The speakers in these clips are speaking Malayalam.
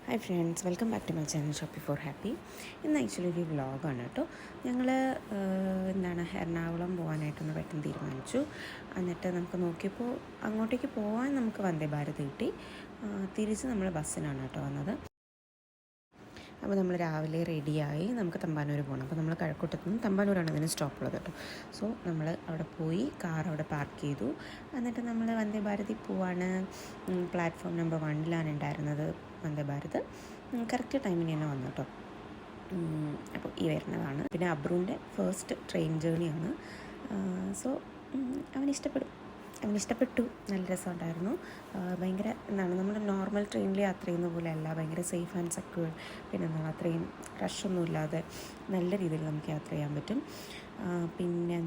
Hi friends, welcome back to my channel shoppy for happy. ഇന്ന് ആക്ച്വലി ഒരു വ്ളോഗാണ് കേട്ടോ. ഞങ്ങൾ എറണാകുളം പോകാനായിട്ടൊന്ന് പെട്ടെന്ന് തീരുമാനിച്ചു. എന്നിട്ട് നമുക്ക് നോക്കിയപ്പോൾ അങ്ങോട്ടേക്ക് പോകാൻ നമുക്ക് വന്ദേ ഭാരത് കിട്ടി. തിരിച്ച് നമ്മൾ ബസ്സിനാണ് കേട്ടോ വന്നത്. അപ്പോൾ നമ്മൾ രാവിലെ റെഡിയായി നമുക്ക് തമ്പാനൂർ പോകണം. അപ്പോൾ നമ്മൾ കഴക്കൂട്ടത്തു നിന്ന് തമ്പാനൂരാണ് അതിന് സ്റ്റോപ്പുള്ളത് കേട്ടോ. സോ നമ്മൾ അവിടെ പോയി കാർ അവിടെ പാർക്ക് ചെയ്തു. എന്നിട്ട് നമ്മൾ വന്ദേ ഭാരതിൽ പോവാണ്. പ്ലാറ്റ്ഫോം നമ്പർ 1 ഉണ്ടായിരുന്നത് വന്ദേ ഭാരത്. കറക്റ്റ് ടൈമിന് തന്നെ വന്നു കേട്ടോ. അപ്പോൾ ഈ വരുന്നതാണ്. പിന്നെ അബ്രുവിൻ്റെ ഫസ്റ്റ് ട്രെയിൻ ജേണിയാണ്. സോ അവനിഷ്ടപ്പെട്ടു. നല്ല രസമുണ്ടായിരുന്നു. ഭയങ്കര നമ്മൾ നോർമൽ ട്രെയിനിൽ യാത്ര ചെയ്യുന്ന പോലെ അല്ല, ഭയങ്കര സേഫ് ആൻഡ് സെക്യൂർ. പിന്നെ അത്രയും റഷൊന്നുമില്ലാതെ നല്ല രീതിയിൽ നമുക്ക് യാത്ര ചെയ്യാൻ പറ്റും. പിന്നെ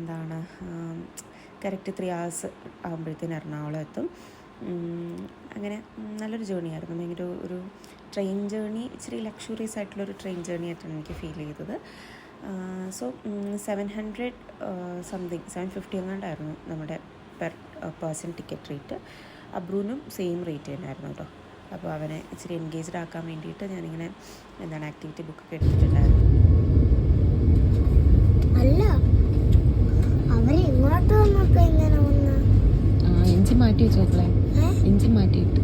കറക്റ്റ് 3 hours ആകുമ്പോഴത്തേന് എറണാകുളം എത്തും. അങ്ങനെ നല്ലൊരു ജേണിയായിരുന്നു. ഭയങ്കര ഒരു ട്രെയിൻ ജേണി, ഇച്ചിരി ലക്ഷൂറിയസ് ആയിട്ടുള്ളൊരു ട്രെയിൻ ജേണി ആയിട്ടാണ് എനിക്ക് ഫീൽ ചെയ്തത്. സോ 700 സംതിങ് 750 എങ്ങാണ്ടായിരുന്നു നമ്മുടെ പെർ പേഴ്സൺ ടിക്കറ്റ് റേറ്റ്. അബ്രൂനും സെയിം റേറ്റ് തന്നെയായിരുന്നു കേട്ടോ. അപ്പോൾ അവനെ ഇച്ചിരി എൻഗേജ്ഡ് ആക്കാൻ വേണ്ടിയിട്ട് ഞാനിങ്ങനെ ആക്ടിവിറ്റി ബുക്കൊക്കെ എടുത്തിട്ടുണ്ടായിരുന്നു. അല്ല, അവരെ ഇങ്ങോട്ട് വന്നപ്പോൾ എങ്ങനെ വന്ന എഞ്ചിൻ മാറ്റി വെച്ചോക്കളെ, എഞ്ചിൻ മാറ്റിയിട്ട്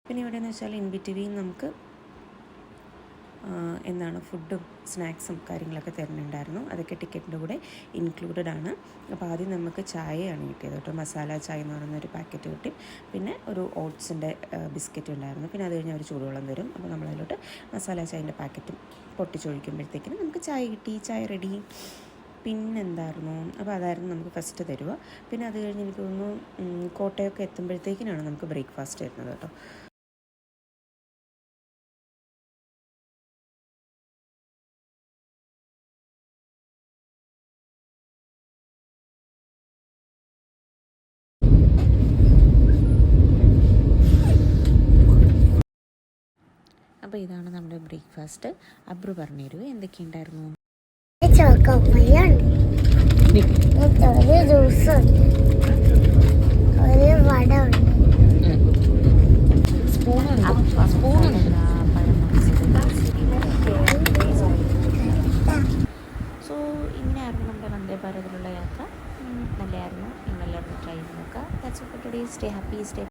പിന്നെ എവിടെയെന്ന് വെച്ചാൽ ഇൻ ബിറ്റ്വീൻ നമുക്ക് ഫുഡും സ്നാക്സും കാര്യങ്ങളൊക്കെ തരുന്നുണ്ടായിരുന്നു. അതൊക്കെ ടിക്കറ്റിൻ്റെ കൂടെ ഇൻക്ലൂഡഡ് ആണ്. അപ്പോൾ ആദ്യം നമുക്ക് ചായയാണ് കിട്ടിയത് കേട്ടോ. മസാല ചായ എന്ന് പറയുന്നൊരു പാക്കറ്റ് കിട്ടി. പിന്നെ ഒരു ഓട്സിൻ്റെ ബിസ്ക്കറ്റ് ഉണ്ടായിരുന്നു. പിന്നെ അത് കഴിഞ്ഞ് അവർ ചൂടുവെള്ളം തരും. അപ്പോൾ നമ്മളതിലോട്ട് മസാല ചായൻ്റെ പാക്കറ്റും പൊട്ടിച്ചൊഴിക്കുമ്പോഴത്തേക്കിനും നമുക്ക് ചായ കിട്ടി. ചായ റെഡി. അപ്പോൾ അതായിരുന്നു നമുക്ക് ഫസ്റ്റ് തരുക. പിന്നെ അത് കഴിഞ്ഞ് എനിക്ക് തോന്നുന്നു കോട്ടയൊക്കെ എത്തുമ്പോഴത്തേക്കിനാണ് നമുക്ക് ബ്രേക്ക്ഫാസ്റ്റ് തരുന്നത് കേട്ടോ. അപ്പോൾ ഇതാണ് നമ്മുടെ ബ്രേക്ക്ഫാസ്റ്റ്. അബ്രു പറഞ്ഞു തരൂ എന്തൊക്കെയുണ്ടായിരുന്നു. ഒരു ജ്യൂസ് ഉണ്ട്, ഒരു വട ഉണ്ട്, സോ ഇങ്ങനെയായിരുന്നു നമ്മുടെ വന്ദേ ഭാരതിലുള്ള യാത്ര. നല്ലതായിരുന്നു. നിങ്ങളെല്ലാവരും ട്രൈ ചെയ്ത് നോക്കുക. That's all for today. Stay happy, stay